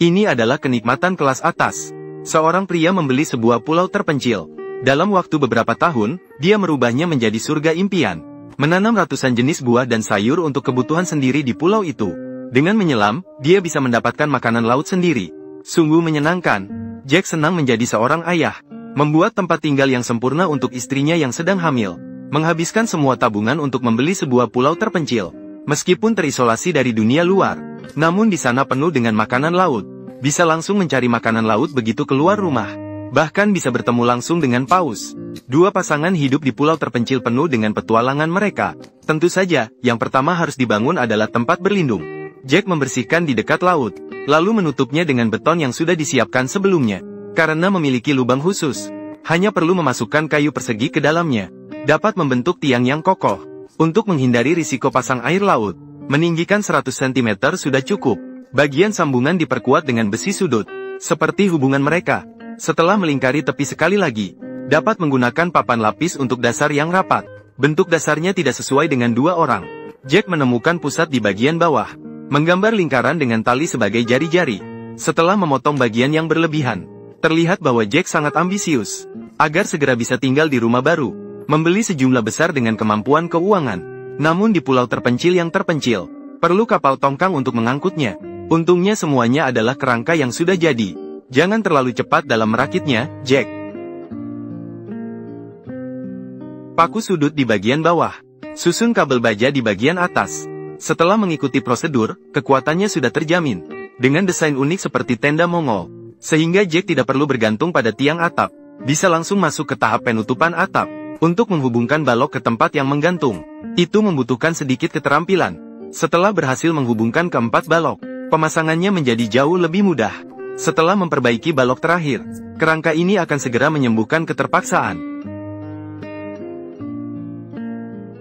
Ini adalah kenikmatan kelas atas. Seorang pria membeli sebuah pulau terpencil. Dalam waktu beberapa tahun, dia merubahnya menjadi surga impian. Menanam ratusan jenis buah dan sayur untuk kebutuhan sendiri di pulau itu. Dengan menyelam, dia bisa mendapatkan makanan laut sendiri. Sungguh menyenangkan. Jack senang menjadi seorang ayah. Membuat tempat tinggal yang sempurna untuk istrinya yang sedang hamil. Menghabiskan semua tabungan untuk membeli sebuah pulau terpencil. Meskipun terisolasi dari dunia luar, namun di sana penuh dengan makanan laut. Bisa langsung mencari makanan laut begitu keluar rumah. Bahkan bisa bertemu langsung dengan paus. Dua pasangan hidup di pulau terpencil penuh dengan petualangan mereka. Tentu saja, yang pertama harus dibangun adalah tempat berlindung. Jack membersihkan di dekat laut, lalu menutupnya dengan beton yang sudah disiapkan sebelumnya. Karena memiliki lubang khusus, hanya perlu memasukkan kayu persegi ke dalamnya. Dapat membentuk tiang yang kokoh. Untuk menghindari risiko pasang air laut, meninggikan 100 cm sudah cukup. Bagian sambungan diperkuat dengan besi sudut, seperti hubungan mereka. Setelah melingkari tepi sekali lagi, dapat menggunakan papan lapis untuk dasar yang rapat. Bentuk dasarnya tidak sesuai dengan dua orang. Jack menemukan pusat di bagian bawah, menggambar lingkaran dengan tali sebagai jari-jari. Setelah memotong bagian yang berlebihan, terlihat bahwa Jack sangat ambisius, agar segera bisa tinggal di rumah baru, membeli sejumlah besar dengan kemampuan keuangan. Namun di pulau terpencil yang terpencil, perlu kapal tongkang untuk mengangkutnya. Untungnya semuanya adalah kerangka yang sudah jadi. Jangan terlalu cepat dalam merakitnya, Jack. Paku sudut di bagian bawah. Susun kabel baja di bagian atas. Setelah mengikuti prosedur, kekuatannya sudah terjamin. Dengan desain unik seperti tenda Mongol. Sehingga Jack tidak perlu bergantung pada tiang atap. Bisa langsung masuk ke tahap penutupan atap. Untuk menghubungkan balok ke tempat yang menggantung. Itu membutuhkan sedikit keterampilan. Setelah berhasil menghubungkan keempat balok, pemasangannya menjadi jauh lebih mudah. Setelah memperbaiki balok terakhir, kerangka ini akan segera menyembuhkan keterpaksaan.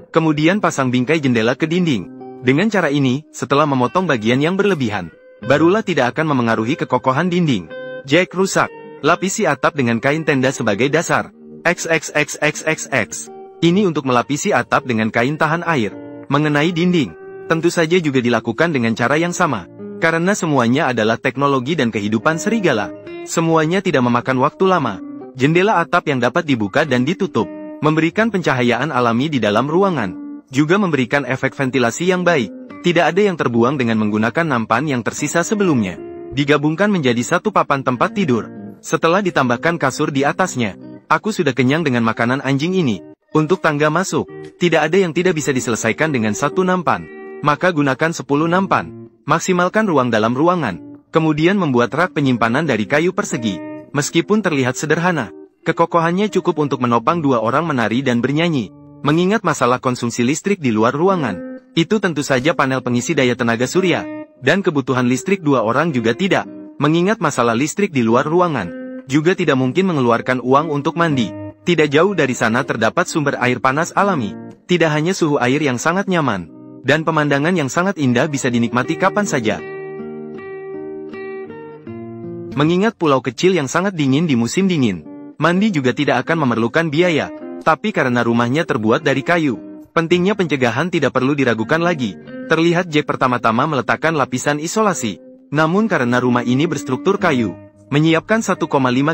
Kemudian pasang bingkai jendela ke dinding. Dengan cara ini, setelah memotong bagian yang berlebihan, barulah tidak akan memengaruhi kekokohan dinding. Jack rusak. Lapisi atap dengan kain tenda sebagai dasar. XXXXXX. Ini untuk melapisi atap dengan kain tahan air. Mengenai dinding, tentu saja juga dilakukan dengan cara yang sama. Karena semuanya adalah teknologi dan kehidupan serigala. Semuanya tidak memakan waktu lama. Jendela atap yang dapat dibuka dan ditutup, memberikan pencahayaan alami di dalam ruangan. Juga memberikan efek ventilasi yang baik. Tidak ada yang terbuang dengan menggunakan nampan yang tersisa sebelumnya. Digabungkan menjadi satu papan tempat tidur. Setelah ditambahkan kasur di atasnya, aku sudah kenyang dengan makanan anjing ini. Untuk tangga masuk, tidak ada yang tidak bisa diselesaikan dengan satu nampan. Maka gunakan 10 nampan. Maksimalkan ruang dalam ruangan, kemudian membuat rak penyimpanan dari kayu persegi. Meskipun terlihat sederhana, kekokohannya cukup untuk menopang dua orang menari dan bernyanyi. Mengingat masalah konsumsi listrik di luar ruangan, itu tentu saja panel pengisi daya tenaga surya, dan kebutuhan listrik dua orang juga tidak. Mengingat masalah listrik di luar ruangan, juga tidak mungkin mengeluarkan uang untuk mandi. Tidak jauh dari sana terdapat sumber air panas alami. Tidak hanya suhu air yang sangat nyaman, dan pemandangan yang sangat indah bisa dinikmati kapan saja. Mengingat pulau kecil yang sangat dingin di musim dingin, mandi juga tidak akan memerlukan biaya. Tapi karena rumahnya terbuat dari kayu, pentingnya pencegahan tidak perlu diragukan lagi. Terlihat Jack pertama-tama meletakkan lapisan isolasi. Namun karena rumah ini berstruktur kayu, menyiapkan 1,5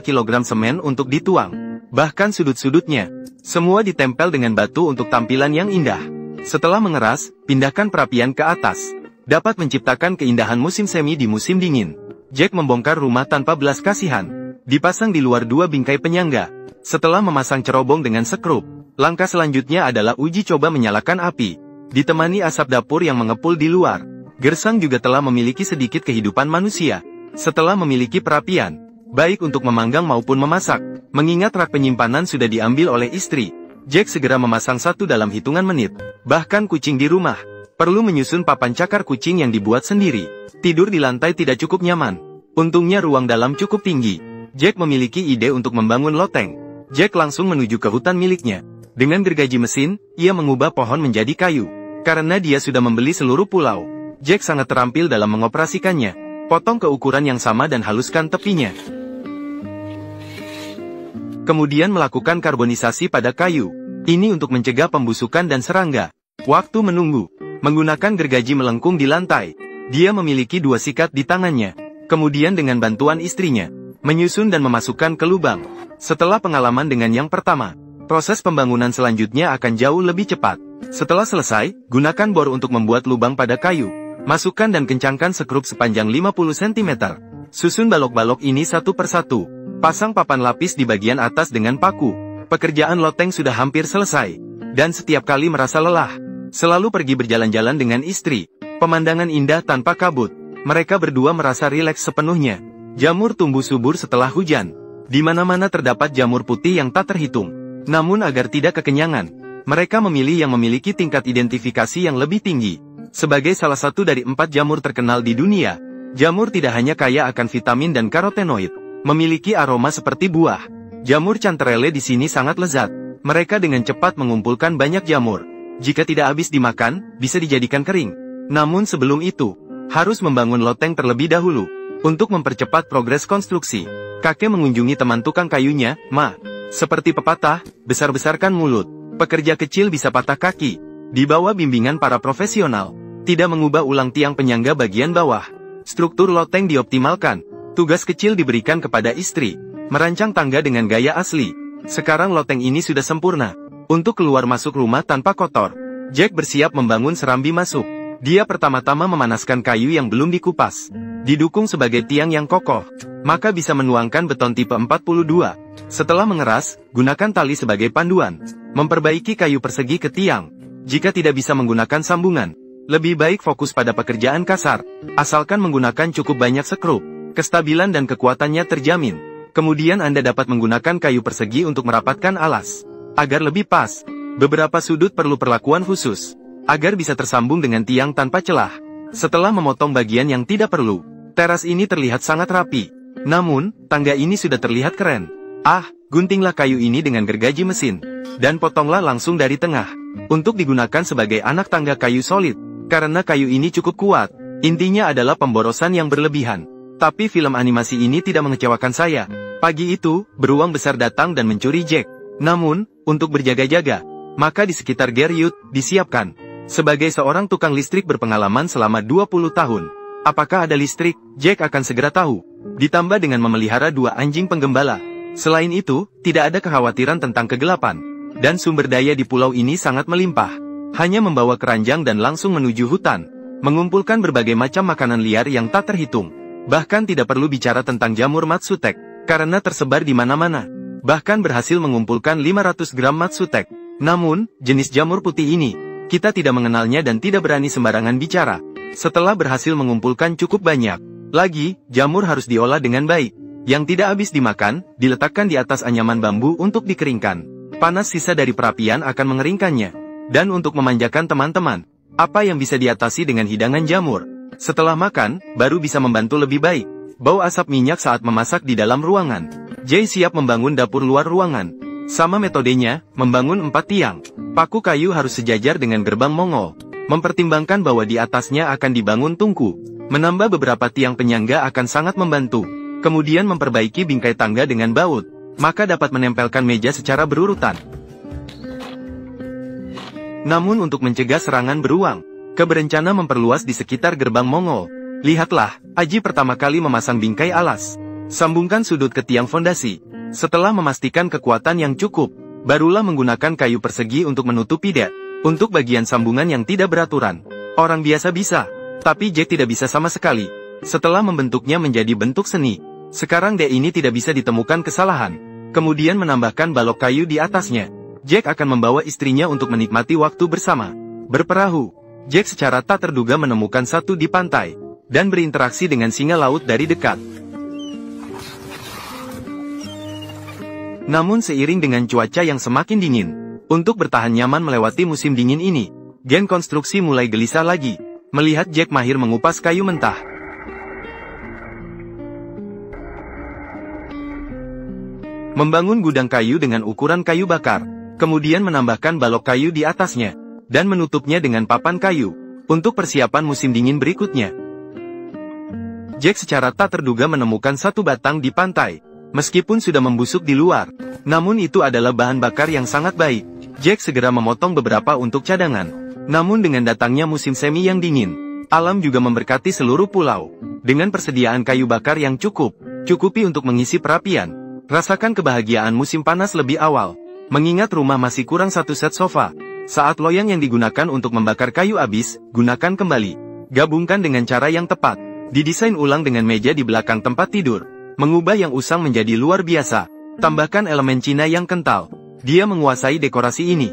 kg semen untuk dituang. Bahkan sudut-sudutnya, semua ditempel dengan batu untuk tampilan yang indah. Setelah mengeras, pindahkan perapian ke atas. Dapat menciptakan keindahan musim semi di musim dingin. Jack membongkar rumah tanpa belas kasihan. Dipasang di luar dua bingkai penyangga. Setelah memasang cerobong dengan sekrup, langkah selanjutnya adalah uji coba menyalakan api. Ditemani asap dapur yang mengepul di luar, gersang juga telah memiliki sedikit kehidupan manusia. Setelah memiliki perapian, baik untuk memanggang maupun memasak, mengingat rak penyimpanan sudah diambil oleh istri, Jack segera memasang satu dalam hitungan menit. Bahkan kucing di rumah perlu menyusun papan cakar kucing yang dibuat sendiri. Tidur di lantai tidak cukup nyaman. Untungnya ruang dalam cukup tinggi. Jack memiliki ide untuk membangun loteng. Jack langsung menuju ke hutan miliknya. Dengan gergaji mesin, ia mengubah pohon menjadi kayu. Karena dia sudah membeli seluruh pulau, Jack sangat terampil dalam mengoperasikannya. Potong ke ukuran yang sama dan haluskan tepinya. Kemudian melakukan karbonisasi pada kayu. Ini untuk mencegah pembusukan dan serangga. Waktu menunggu. Menggunakan gergaji melengkung di lantai. Dia memiliki dua sikat di tangannya. kemudian dengan bantuan istrinya, menyusun dan memasukkan ke lubang. Setelah pengalaman dengan yang pertama, proses pembangunan selanjutnya akan jauh lebih cepat. Setelah selesai, gunakan bor untuk membuat lubang pada kayu. Masukkan dan kencangkan sekrup sepanjang 50 cm. Susun balok-balok ini satu persatu. Pasang papan lapis di bagian atas dengan paku. Pekerjaan loteng sudah hampir selesai. Dan setiap kali merasa lelah, selalu pergi berjalan-jalan dengan istri. Pemandangan indah tanpa kabut. Mereka berdua merasa rileks sepenuhnya. Jamur tumbuh subur setelah hujan. Di mana-mana terdapat jamur putih yang tak terhitung. Namun agar tidak kekenyangan, mereka memilih yang memiliki tingkat identifikasi yang lebih tinggi. Sebagai salah satu dari 4 jamur terkenal di dunia, jamur tidak hanya kaya akan vitamin dan karotenoid, memiliki aroma seperti buah. Jamur chanterelle di sini sangat lezat. Mereka dengan cepat mengumpulkan banyak jamur. Jika tidak habis dimakan, bisa dijadikan kering. Namun sebelum itu, harus membangun loteng terlebih dahulu. Untuk mempercepat progres konstruksi, kakek mengunjungi teman tukang kayunya. Ma, seperti pepatah, besar-besarkan mulut. Pekerja kecil bisa patah kaki. Di bawah bimbingan para profesional, tidak mengubah ulang tiang penyangga bagian bawah. Struktur loteng dioptimalkan. Tugas kecil diberikan kepada istri, merancang tangga dengan gaya asli. Sekarang loteng ini sudah sempurna. Untuk keluar masuk rumah tanpa kotor, Jack bersiap membangun serambi masuk. Dia pertama-tama memanaskan kayu yang belum dikupas. Didukung sebagai tiang yang kokoh, maka bisa menuangkan beton tipe 42. Setelah mengeras, gunakan tali sebagai panduan. Memperbaiki kayu persegi ke tiang. Jika tidak bisa menggunakan sambungan, lebih baik fokus pada pekerjaan kasar. Asalkan menggunakan cukup banyak sekrup, kestabilan dan kekuatannya terjamin. Kemudian Anda dapat menggunakan kayu persegi untuk merapatkan alas. Agar lebih pas, beberapa sudut perlu perlakuan khusus, agar bisa tersambung dengan tiang tanpa celah. Setelah memotong bagian yang tidak perlu, teras ini terlihat sangat rapi. Namun, tangga ini sudah terlihat keren. Guntinglah kayu ini dengan gergaji mesin, dan potonglah langsung dari tengah, untuk digunakan sebagai anak tangga kayu solid. Karena kayu ini cukup kuat, intinya adalah pemborosan yang berlebihan. Tapi film animasi ini tidak mengecewakan saya. Pagi itu, beruang besar datang dan mencuri Jack. Namun, untuk berjaga-jaga, maka di sekitar Gertrude disiapkan. Sebagai seorang tukang listrik berpengalaman selama 20 tahun, apakah ada listrik? Jack akan segera tahu. Ditambah dengan memelihara 2 anjing penggembala. Selain itu, tidak ada kekhawatiran tentang kegelapan. Dan sumber daya di pulau ini sangat melimpah. Hanya membawa keranjang dan langsung menuju hutan. Mengumpulkan berbagai macam makanan liar yang tak terhitung. Bahkan tidak perlu bicara tentang jamur matsutek, karena tersebar di mana-mana. Bahkan berhasil mengumpulkan 500 gram matsutek. Namun, jenis jamur putih ini, kita tidak mengenalnya dan tidak berani sembarangan bicara. Setelah berhasil mengumpulkan cukup banyak, lagi, jamur harus diolah dengan baik. Yang tidak habis dimakan, diletakkan di atas anyaman bambu untuk dikeringkan. Panas sisa dari perapian akan mengeringkannya. Dan untuk memanjakan teman-teman, apa yang bisa diatasi dengan hidangan jamur? Setelah makan, baru bisa membantu lebih baik. Bau asap minyak saat memasak di dalam ruangan. Jay siap membangun dapur luar ruangan. Sama metodenya, membangun 4 tiang. Paku kayu harus sejajar dengan gerbang Mongol. Mempertimbangkan bahwa di atasnya akan dibangun tungku. Menambah beberapa tiang penyangga akan sangat membantu. Kemudian memperbaiki bingkai tangga dengan baut. Maka dapat menempelkan meja secara berurutan. Namun untuk mencegah serangan beruang, berencana memperluas di sekitar gerbang Mongol. Lihatlah, Aji pertama kali memasang bingkai alas. Sambungkan sudut ke tiang fondasi. Setelah memastikan kekuatan yang cukup, barulah menggunakan kayu persegi untuk menutupi dek. Untuk bagian sambungan yang tidak beraturan, orang biasa bisa, tapi Jack tidak bisa sama sekali. Setelah membentuknya menjadi bentuk seni, sekarang dek ini tidak bisa ditemukan kesalahan. Kemudian menambahkan balok kayu di atasnya. Jack akan membawa istrinya untuk menikmati waktu bersama. Berperahu, Jack secara tak terduga menemukan satu di pantai, dan berinteraksi dengan singa laut dari dekat. Namun seiring dengan cuaca yang semakin dingin, untuk bertahan nyaman melewati musim dingin ini, gen konstruksi mulai gelisah lagi, melihat Jack mahir mengupas kayu mentah. Membangun gudang kayu dengan ukuran kayu bakar, kemudian menambahkan balok kayu di atasnya, dan menutupnya dengan papan kayu, untuk persiapan musim dingin berikutnya. Jack secara tak terduga menemukan satu batang di pantai. Meskipun sudah membusuk di luar, namun itu adalah bahan bakar yang sangat baik. Jack segera memotong beberapa untuk cadangan. Namun dengan datangnya musim semi yang dingin, Alam juga memberkati seluruh pulau. Dengan persediaan kayu bakar yang cukupi untuk mengisi perapian. Rasakan kebahagiaan musim panas lebih awal. Mengingat rumah masih kurang satu set sofa. Saat loyang yang digunakan untuk membakar kayu habis, gunakan kembali. Gabungkan dengan cara yang tepat. Didesain ulang dengan meja di belakang tempat tidur. Mengubah yang usang menjadi luar biasa. Tambahkan elemen Cina yang kental. Dia menguasai dekorasi ini.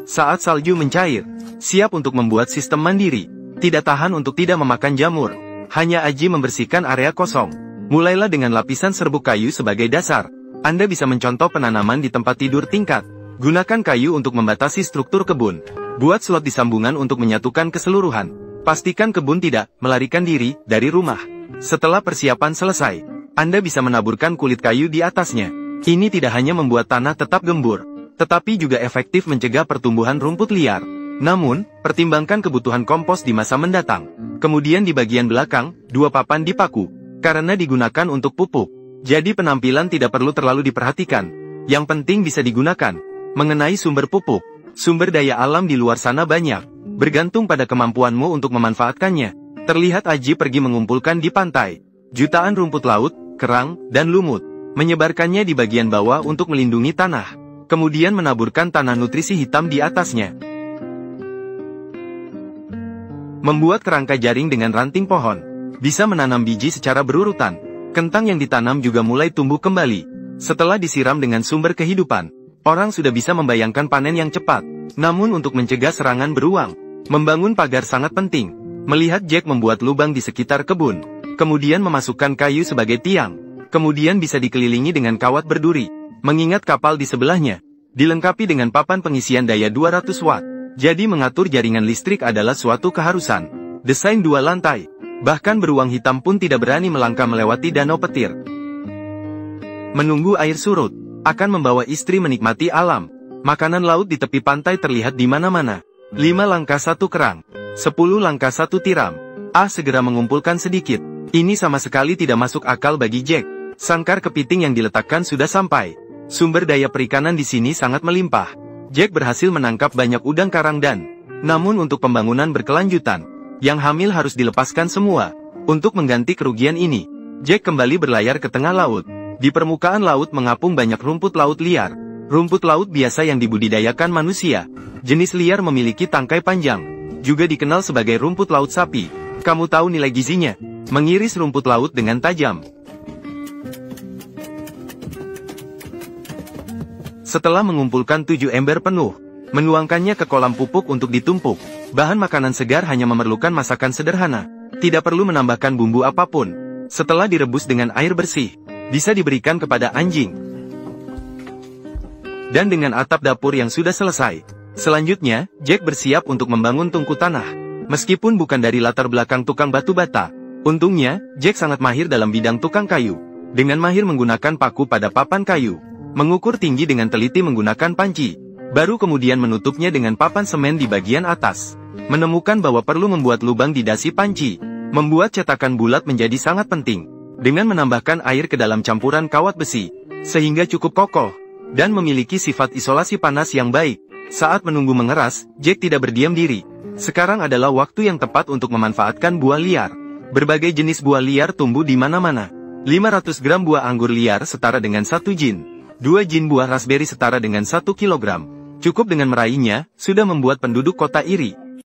Saat salju mencair, siap untuk membuat sistem mandiri. Tidak tahan untuk tidak memakan jamur. Hanya Aji membersihkan area kosong. Mulailah dengan lapisan serbuk kayu sebagai dasar. Anda bisa mencontoh penanaman di tempat tidur tingkat. Gunakan kayu untuk membatasi struktur kebun. Buat slot di sambungan untuk menyatukan keseluruhan. Pastikan kebun tidak melarikan diri dari rumah. Setelah persiapan selesai, Anda bisa menaburkan kulit kayu di atasnya. Ini tidak hanya membuat tanah tetap gembur, tetapi juga efektif mencegah pertumbuhan rumput liar. Namun, pertimbangkan kebutuhan kompos di masa mendatang. Kemudian di bagian belakang, 2 papan dipaku, karena digunakan untuk pupuk. Jadi penampilan tidak perlu terlalu diperhatikan. Yang penting bisa digunakan. Mengenai sumber pupuk, sumber daya alam di luar sana banyak. Bergantung pada kemampuanmu untuk memanfaatkannya. Terlihat Aji pergi mengumpulkan di pantai. Jutaan rumput laut, kerang, dan lumut. Menyebarkannya di bagian bawah untuk melindungi tanah. Kemudian menaburkan tanah nutrisi hitam di atasnya. Membuat kerangka jaring dengan ranting pohon. Bisa menanam biji secara berurutan. Kentang yang ditanam juga mulai tumbuh kembali. Setelah disiram dengan sumber kehidupan, orang sudah bisa membayangkan panen yang cepat. Namun untuk mencegah serangan beruang, membangun pagar sangat penting. Melihat Jack membuat lubang di sekitar kebun, kemudian memasukkan kayu sebagai tiang, kemudian bisa dikelilingi dengan kawat berduri. Mengingat kapal di sebelahnya, dilengkapi dengan papan pengisian daya 200 watt. Jadi mengatur jaringan listrik adalah suatu keharusan. Desain 2 lantai. Bahkan beruang hitam pun tidak berani melangkah melewati danau petir. Menunggu air surut, akan membawa istri menikmati alam. Makanan laut di tepi pantai terlihat di mana-mana. 5 langkah 1 kerang. 10 langkah 1 tiram. Segera mengumpulkan sedikit. Ini sama sekali tidak masuk akal bagi Jack. Sangkar kepiting yang diletakkan sudah sampai. Sumber daya perikanan di sini sangat melimpah. Jack berhasil menangkap banyak udang karang dan, namun untuk pembangunan berkelanjutan, yang hamil harus dilepaskan semua. Untuk mengganti kerugian ini, Jack kembali berlayar ke tengah laut. Di permukaan laut mengapung banyak rumput laut liar. Rumput laut biasa yang dibudidayakan manusia. Jenis liar memiliki tangkai panjang. Juga dikenal sebagai rumput laut sapi. Kamu tahu nilai gizinya? Mengiris rumput laut dengan tajam. Setelah mengumpulkan 7 ember penuh, menuangkannya ke kolam pupuk untuk ditumpuk. Bahan makanan segar hanya memerlukan masakan sederhana. Tidak perlu menambahkan bumbu apapun. Setelah direbus dengan air bersih, bisa diberikan kepada anjing. Dan dengan atap dapur yang sudah selesai, selanjutnya, Jack bersiap untuk membangun tungku tanah. Meskipun bukan dari latar belakang tukang batu bata, untungnya, Jack sangat mahir dalam bidang tukang kayu. Dengan mahir menggunakan paku pada papan kayu, mengukur tinggi dengan teliti menggunakan panci, baru kemudian menutupnya dengan papan semen di bagian atas. Menemukan bahwa perlu membuat lubang di dasi panci. Membuat cetakan bulat menjadi sangat penting. Dengan menambahkan air ke dalam campuran kawat besi, sehingga cukup kokoh, dan memiliki sifat isolasi panas yang baik. Saat menunggu mengeras, Jack tidak berdiam diri. Sekarang adalah waktu yang tepat untuk memanfaatkan buah liar. Berbagai jenis buah liar tumbuh di mana-mana. 500 gram buah anggur liar setara dengan 1 jin. 2 jin buah raspberry setara dengan 1 kilogram. Cukup dengan meraihnya, sudah membuat penduduk kota iri.